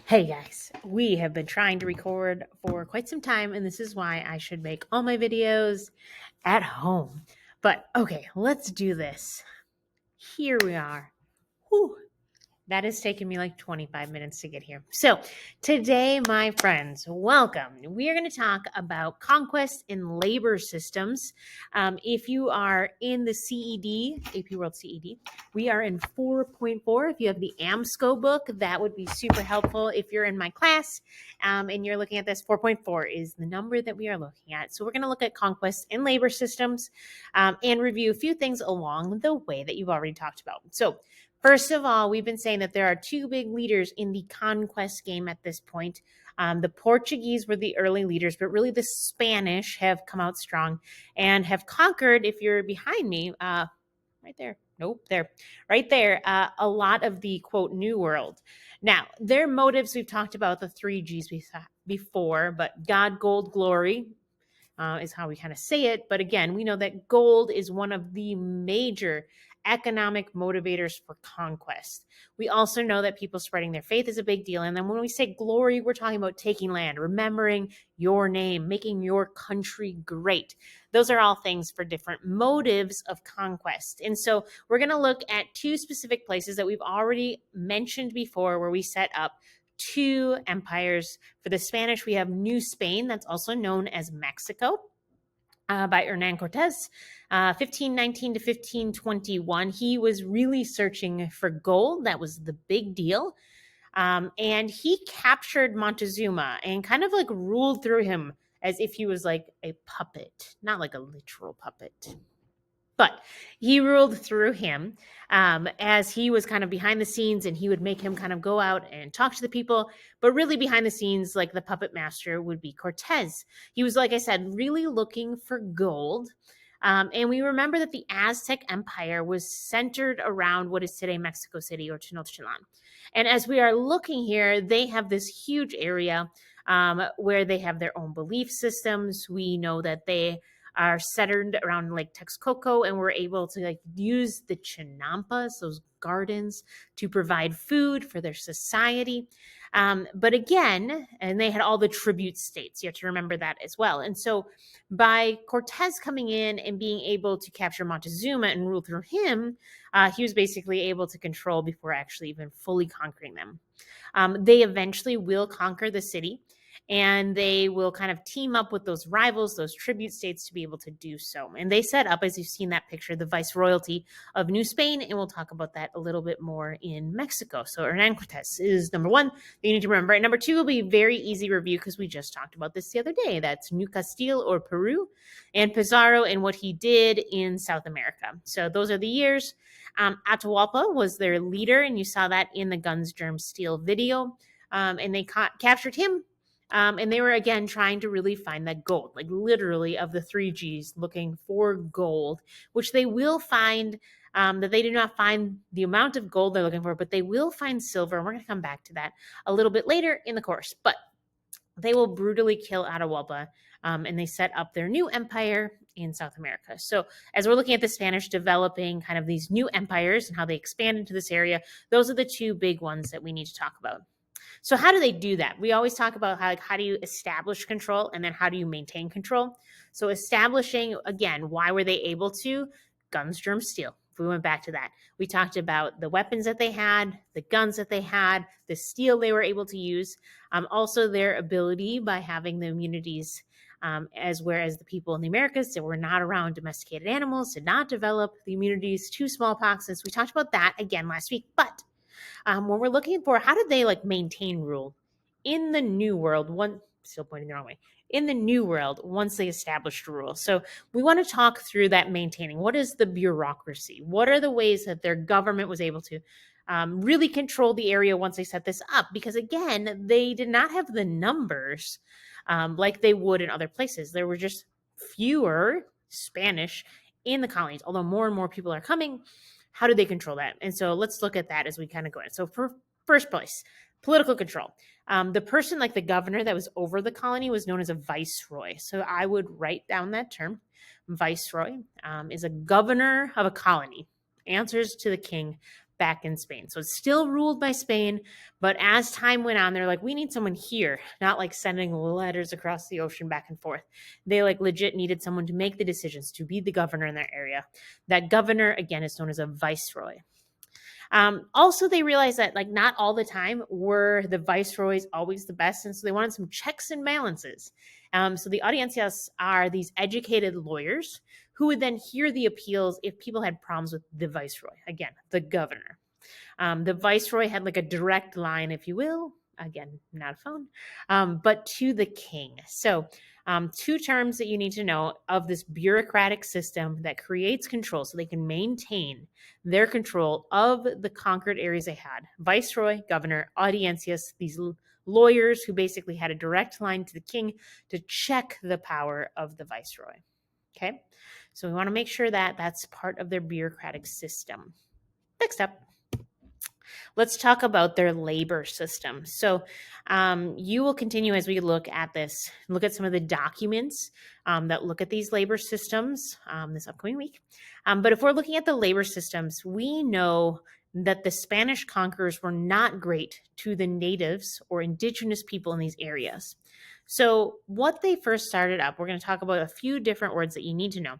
Hey guys, we have been trying to record for quite some time, and this is why I should make all my videos at home. But okay, let's do this. Here we are. Whew. That has taken me like 25 minutes to get here. So, today, my friends, welcome. We are going to talk about conquest in labor systems. If you are in the CED, AP World CED, we are in 4.4. If you have the AMSCO book, that would be super helpful. If you're in my class and you're looking at this, 4.4 is the number that we are looking at. So, we're going to look at conquest in labor systems and review a few things along the way that you've already talked about. So, first of all, we've been saying that there are two big leaders in the conquest game at this point. The Portuguese were the early leaders, but really the Spanish have come out strong and have conquered, if you're behind me, right there. Nope, there, right there, a lot of the quote New World. Now, their motives, we've talked about the three G's before, but God, gold, glory, is how we kind of say it. But again, we know that gold is one of the major economic motivators for conquest. We also know that people spreading their faith is a big deal. And then when we say glory, we're talking about taking land, remembering your name, making your country great. Those are all things for different motives of conquest. And so we're going to look at two specific places that we've already mentioned before where we set up two empires. For the Spanish, we have New Spain, that's also known as Mexico, by Hernan Cortez, 1519 to 1521. He was really searching for gold. That was the big deal. And he captured Montezuma and kind of like ruled through him as if he was like a puppet, not like a literal puppet. But he ruled through him as he was kind of behind the scenes, and he would make him kind of go out and talk to the people. But really, behind the scenes, like the puppet master would be Cortez. He was, like I said, really looking for gold. And we remember that the Aztec Empire was centered around what is today Mexico City or Tenochtitlan. And as we are looking here, they have this huge area where they have their own belief systems. We know that they are centered around Lake Texcoco, and we're able to like use the chinampas, those gardens, to provide food for their society. But again, and they had all the tribute states. You have to remember that as well. And so by Cortez coming in and being able to capture Montezuma and rule through him, he was basically able to control before actually even fully conquering them. They eventually will conquer the city, and they will kind of team up with those rivals, those tribute states, to be able to do so. And they set up, as you've seen that picture, the viceroyalty of New Spain, and we'll talk about that a little bit more in Mexico. So Hernan Cortez is number one that you need to remember. And number two will be very easy review because we just talked about this the other day. That's New Castile or Peru, and Pizarro and what he did in South America. So those are the years. Atahualpa was their leader, and you saw that in the Guns, Germs, Steel video. And they captured him. And they were, again, trying to really find that gold, like literally of the three G's, looking for gold, which they will find, that they do not find the amount of gold they're looking for, but they will find silver. And we're going to come back to that a little bit later in the course. But they will brutally kill Atahualpa, and they set up their new empire in South America. So as we're looking at the Spanish developing kind of these new empires and how they expand into this area, those are the two big ones that we need to talk about. So how do they do that? We always talk about how do you establish control, and then how do you maintain control? So establishing, again, why were they able to? Guns, germs, steel. If we went back to that, we talked about the weapons that they had, the guns that they had, the steel they were able to use, also their ability by having the immunities, whereas the people in the Americas that were not around domesticated animals did not develop the immunities to smallpox. We talked about that again last week, but when we're looking for how did they like maintain rule in the New World, still pointing the wrong way, in the New World once they established rule. So we want to talk through that maintaining. What is the bureaucracy? What are the ways that their government was able to really control the area once they set this up? Because again, they did not have the numbers like they would in other places. There were just fewer Spanish in the colonies, although more and more people are coming. How do they control that? And so let's look at that as we kind of go in. So for first place, political control. The person like the governor that was over the colony was known as a viceroy. So I would write down that term. Viceroy is a governor of a colony, answers to the king, back in Spain. So it's still ruled by Spain, but as time went on, they're like, we need someone here, not like sending letters across the ocean back and forth. They like legit needed someone to make the decisions, to be the governor in their area. That governor, again, is known as a viceroy. Also, they realized that like not all the time were the viceroys always the best, and so they wanted some checks and balances. So the audiencias are these educated lawyers who would then hear the appeals if people had problems with the viceroy, again, the governor. The viceroy had like a direct line, if you will, again, not a phone, but to the king. So, two terms that you need to know of this bureaucratic system that creates control so they can maintain their control of the conquered areas they had. Viceroy, governor, audiencias, these lawyers who basically had a direct line to the king to check the power of the viceroy. Okay, so we want to make sure that that's part of their bureaucratic system. Next up, let's talk about their labor system. So you will continue as we look at this, look at some of the documents that look at these labor systems this upcoming week. But if we're looking at the labor systems, we know that the Spanish conquerors were not great to the natives or indigenous people in these areas. So what they first started up, we're going to talk about a few different words that you need to know.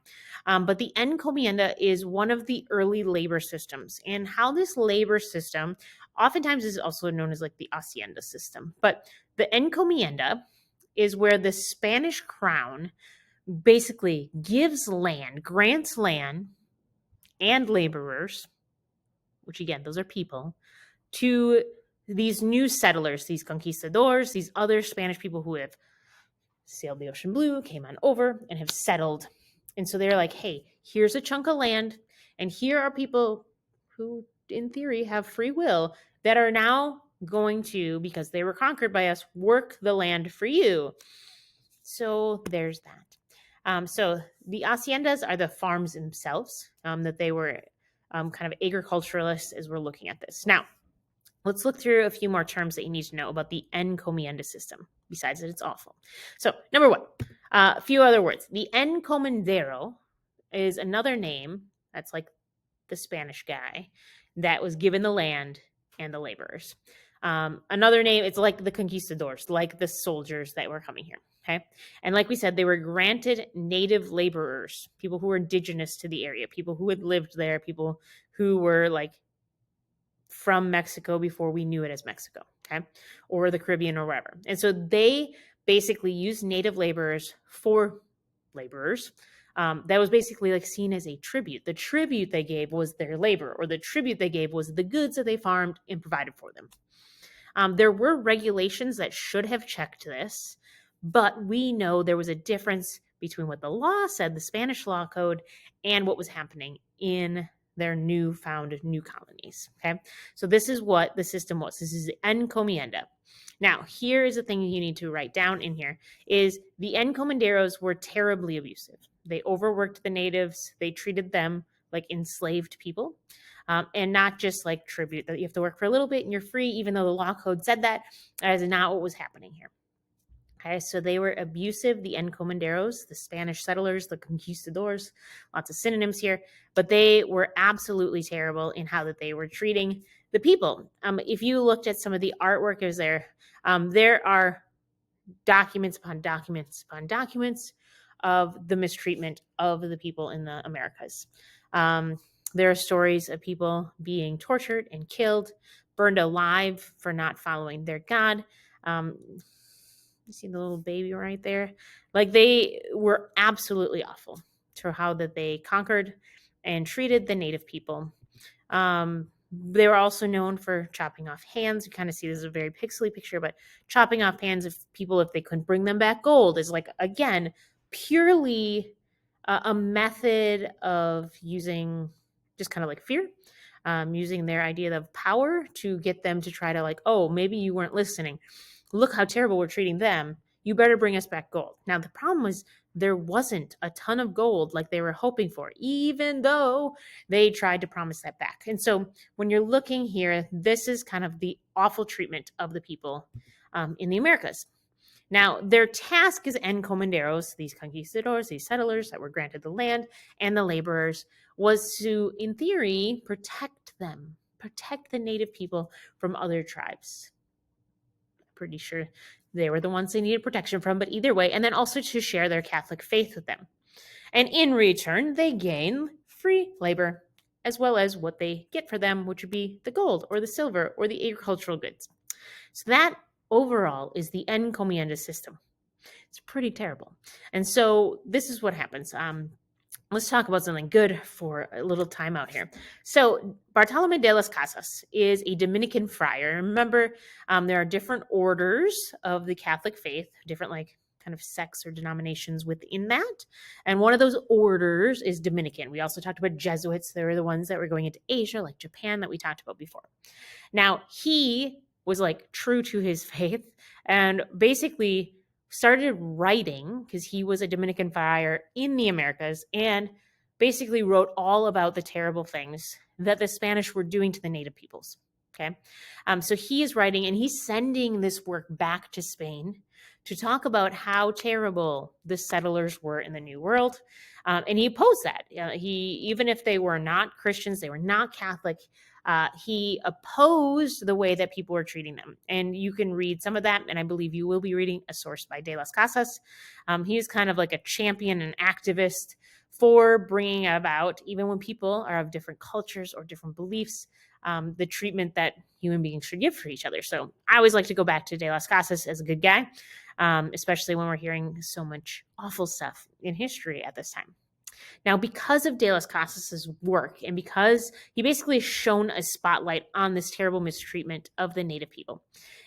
But the encomienda is one of the early labor systems. And how this labor system oftentimes is also known as like the hacienda system. But the encomienda is where the Spanish crown basically gives land, grants land and laborers, which again, those are people, to these new settlers, these conquistadors, these other Spanish people who have sailed the ocean blue, came on over, and have settled. And so they're like, hey, here's a chunk of land, and here are people who, in theory, have free will that are now going to, because they were conquered by us, work the land for you. So there's that. So the haciendas are the farms themselves that they were kind of agriculturalists as we're looking at this. Now, let's look through a few more terms that you need to know about the encomienda system, besides that it's awful. So, number one, a few other words. The encomendero is another name, that's like the Spanish guy, that was given the land and the laborers. Another name, it's like the conquistadors, like the soldiers that were coming here. Okay. And like we said, they were granted native laborers, people who were indigenous to the area, people who had lived there, people who were like from Mexico before we knew it as Mexico, okay, or the Caribbean or wherever. And so they basically used native laborers for laborers. That was basically like seen as a tribute. The tribute they gave was their labor, or the tribute they gave was the goods that they farmed and provided for them. There were regulations that should have checked this, but we know there was a difference between what the law said, the Spanish law code, and what was happening in their new colonies. Okay, so this is what the system was. This is the encomienda. Now, here is the thing you need to write down in here: is the encomenderos were terribly abusive. They overworked the natives. They treated them like enslaved people, and not just like tribute that you have to work for a little bit and you're free, even though the law code said that. That is not what was happening here. Okay, so they were abusive, the encomenderos, the Spanish settlers, the conquistadors, lots of synonyms here, but they were absolutely terrible in how that they were treating the people. If you looked at some of the artwork is there are documents upon documents upon documents of the mistreatment of the people in the Americas. There are stories of people being tortured and killed, burned alive for not following their God. You see the little baby right there? Like, they were absolutely awful to how that they conquered and treated the native people. They were also known for chopping off hands. You kind of see this is a very pixely picture, but chopping off hands of people if they couldn't bring them back gold is like, again, purely a method of using just kind of like fear, using their idea of power to get them to try to like, oh, maybe you weren't listening. Look how terrible we're treating them. You better bring us back gold. Now, the problem was there wasn't a ton of gold like they were hoping for, even though they tried to promise that back. And so when you're looking here, this is kind of the awful treatment of the people in the Americas. Now, their task as encomenderos, these conquistadors, these settlers that were granted the land, and the laborers, was to, in theory, protect them, protect the native people from other tribes. Pretty sure they were the ones they needed protection from, but either way, and then also to share their Catholic faith with them. And in return, they gain free labor, as well as what they get for them, which would be the gold or the silver or the agricultural goods. So that overall is the encomienda system. It's pretty terrible. And so this is what happens. Let's talk about something good for a little time out here. So Bartolome de las Casas is a Dominican friar. Remember, there are different orders of the Catholic faith, different like kind of sects or denominations within that. And one of those orders is Dominican. We also talked about Jesuits. They were the ones that were going into Asia, like Japan, that we talked about before. Now, he was like true to his faith and basically started writing, because he was a Dominican friar in the Americas, and basically wrote all about the terrible things that the Spanish were doing to the native peoples. Okay. So he is writing and he's sending this work back to Spain to talk about how terrible the settlers were in the New World. And he opposed that. Even if they were not Christians, they were not Catholic, he opposed the way that people were treating them. And you can read some of that, and I believe you will be reading a source by De Las Casas. He is kind of like a champion and activist for bringing about, even when people are of different cultures or different beliefs, the treatment that human beings should give for each other. So I always like to go back to De Las Casas as a good guy, especially when we're hearing so much awful stuff in history at this time. Now, because of De Las Casas's work and because he basically shone a spotlight on this terrible mistreatment of the native people,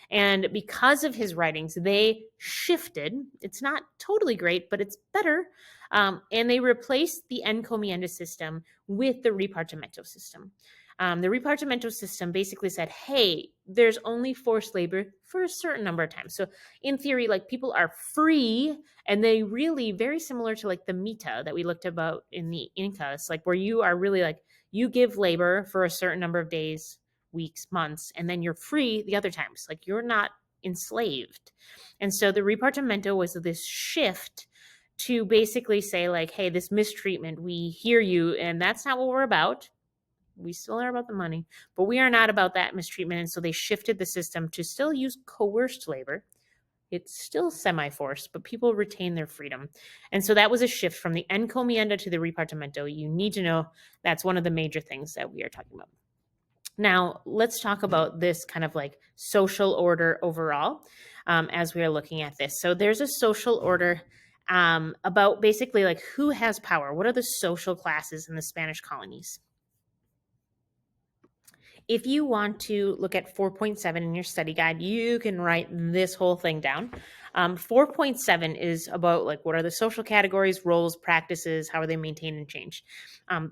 and because of his writings, they shifted. It's not totally great, but it's better. And they replaced the encomienda system with the repartimento system. The repartimento system basically said, hey, there's only forced labor for a certain number of times. So in theory, like people are free, and they really very similar to like the mita that we looked about in the Incas, like where you are really like, you give labor for a certain number of days, weeks, months, and then you're free the other times. Like you're not enslaved. And so the repartimento was this shift to basically say like, hey, this mistreatment, we hear you, and that's not what we're about. We still are about the money, but we are not about that mistreatment. And so they shifted the system to still use coerced labor. It's still semi-forced, but people retain their freedom. And so that was a shift from the encomienda to the repartimento. You need to know that's one of the major things that we are talking about. Now, let's talk about this kind of like social order overall as we are looking at this. So there's a social order about basically like who has power. What are the social classes in the Spanish colonies? If you want to look at 4.7 in your study guide, you can write this whole thing down. 4.7 is about like what are the social categories, roles, practices, how are they maintained and changed.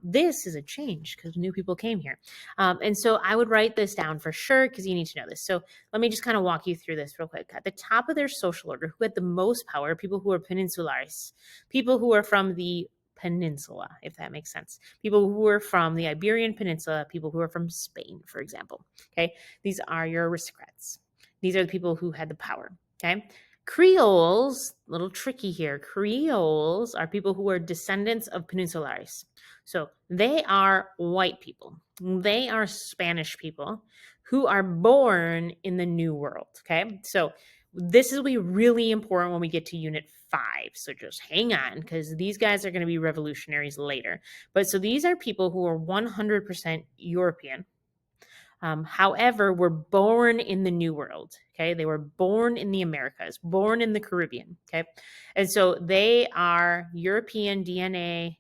This is a change because new people came here. And so I would write this down for sure because you need to know this. So let me just kind of walk you through this real quick. At the top of their social order, who had the most power, people who are peninsulares, people who are from the peninsula, if that makes sense. People who are from the Iberian Peninsula, people who are from Spain, for example. Okay, these are your aristocrats. These are the people who had the power. Okay, Creoles, a little tricky here. Creoles are people who are descendants of peninsulares. So they are white people. They are Spanish people who are born in the New World. Okay, so this will be really important when we get to Unit 5. So just hang on because these guys are going to be revolutionaries later. But so these are people who are 100% European. However, were born in the New World. Okay, they were born in the Americas, born in the Caribbean. Okay, and so they are European DNA.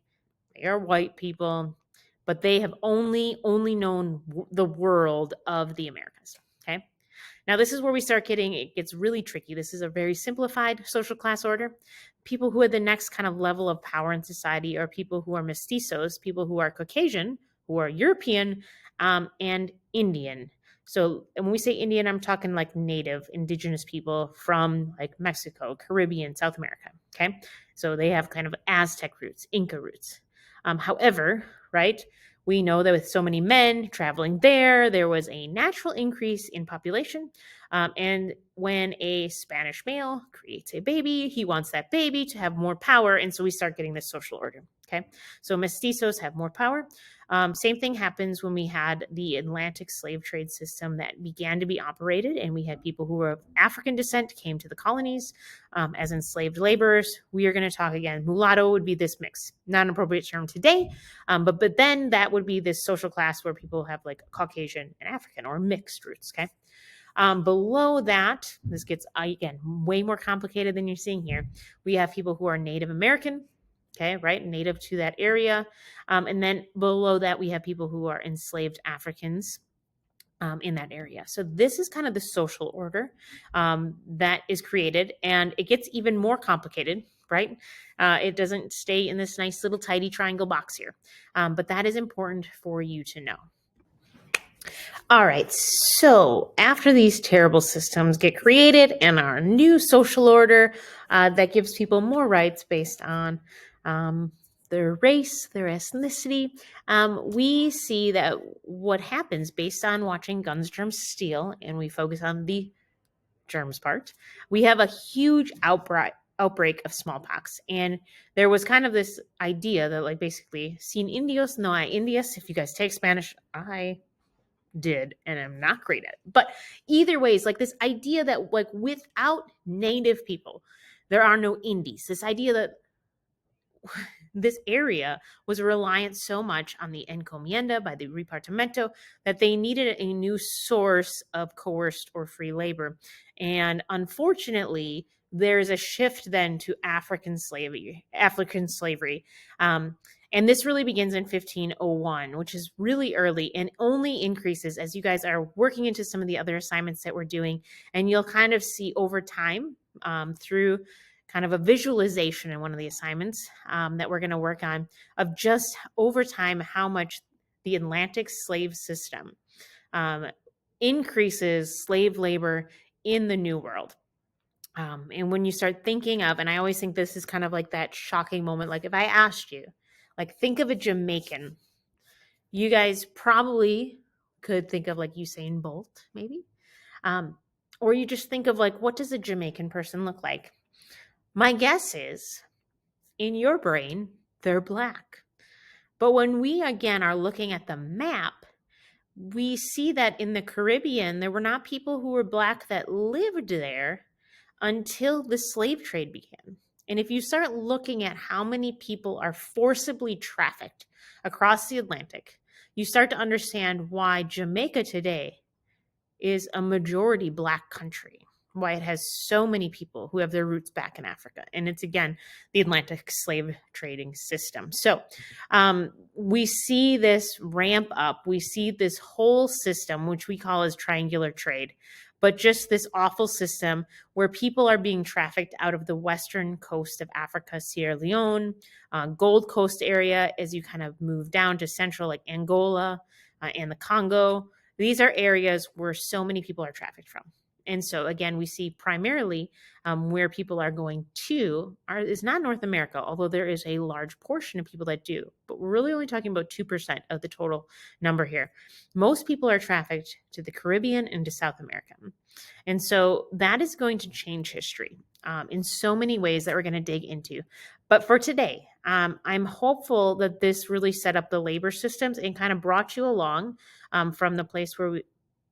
They are white people, but they have only known the world of the Americas. Okay. Now, this is where we start getting, it gets really tricky. This is a very simplified social class order. People who are the next kind of level of power in society are people who are mestizos, people who are Caucasian, who are European, and Indian. So, and when we say Indian, I'm talking like native, indigenous people from like Mexico, Caribbean, South America. Okay. So they have kind of Aztec roots, Inca roots. However, right, we know that with so many men traveling there was a natural increase in population. And when a Spanish male creates a baby, he wants that baby to have more power. And so we start getting this social order. Okay. So mestizos have more power. Same thing happens when we had the Atlantic slave trade system that began to be operated, and we had people who were of African descent came to the colonies as enslaved laborers. We are going to talk again. Mulatto would be this mix, not an appropriate term today, but then that would be this social class where people have like Caucasian and African or mixed roots. Okay. Below that, this gets, again, way more complicated than you're seeing here. We have people who are Native American, okay, right? Native to that area. And then below that, we have people who are enslaved Africans in that area. So this is kind of the social order that is created, and it gets even more complicated, right? It doesn't stay in this nice little tidy triangle box here, but that is important for you to know. All right, so after these terrible systems get created and our new social order that gives people more rights based on their race, their ethnicity, we see that what happens based on watching Guns, Germs, Steel, and we focus on the germs part, we have a huge outbreak of smallpox. And there was kind of this idea that, like, basically, sin indios, no hay indias. If you guys take Spanish, I did and I'm not great at it. But either way, it's like this idea that, like, without native people, there are no indies. This idea that this area was reliant so much on the encomienda by the repartimento that they needed a new source of coerced or free labor. And unfortunately, there's a shift then to African slavery. And this really begins in 1501, which is really early and only increases as you guys are working into some of the other assignments that we're doing. And you'll kind of see over time through kind of a visualization in one of the assignments that we're going to work on of just over time how much the Atlantic slave system increases slave labor in the New World. And when you start thinking of, and I always think this is kind of like that shocking moment, like if I asked you, like, think of a Jamaican, you guys probably could think of like Usain Bolt, maybe. Or you just think of like, what does a Jamaican person look like? My guess is in your brain, they're black. But when we, again, are looking at the map, we see that in the Caribbean, there were not people who were black that lived there until the slave trade began. And if you start looking at how many people are forcibly trafficked across the Atlantic, you start to understand why Jamaica today is a majority black country, why it has so many people who have their roots back in Africa. And it's, again, the Atlantic slave trading system. So we see this ramp up. We see this whole system, which we call as triangular trade, but just this awful system where people are being trafficked out of the western coast of Africa, Sierra Leone, Gold Coast area, as you kind of move down to central, like Angola and the Congo. These are areas where so many people are trafficked from. And so, again, we see primarily where people are going to is not North America, although there is a large portion of people that do. But we're really only talking about 2% of the total number here. Most people are trafficked to the Caribbean and to South America. And so that is going to change history in so many ways that we're going to dig into. But for today, I'm hopeful that this really set up the labor systems and kind of brought you along from the place where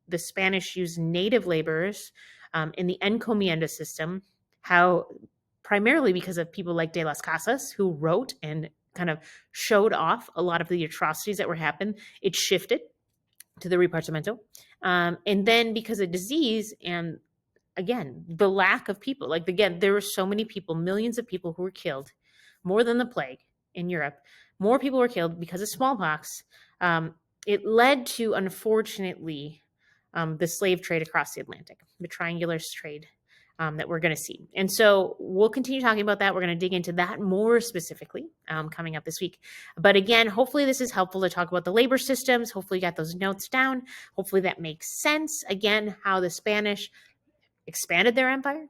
the Spanish used native laborers in the encomienda system, how primarily because of people like de Las Casas who wrote and kind of showed off a lot of the atrocities that were happening, it shifted to the repartimento. And then because of disease and, again, the lack of people, like, again, there were so many people, millions of people who were killed, more than the plague in Europe. More people were killed because of smallpox. It led to, unfortunately, the slave trade across the Atlantic, the triangular trade that we're going to see. And so we'll continue talking about that. We're going to dig into that more specifically coming up this week. But again, hopefully this is helpful to talk about the labor systems. Hopefully you got those notes down. Hopefully that makes sense. Again, how the Spanish expanded their empire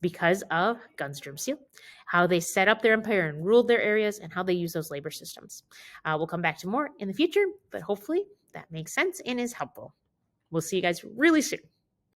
because of Guns, Germs, Steel, how they set up their empire and ruled their areas, and how they use those labor systems. We'll come back to more in the future, but hopefully that makes sense and is helpful. We'll see you guys really soon.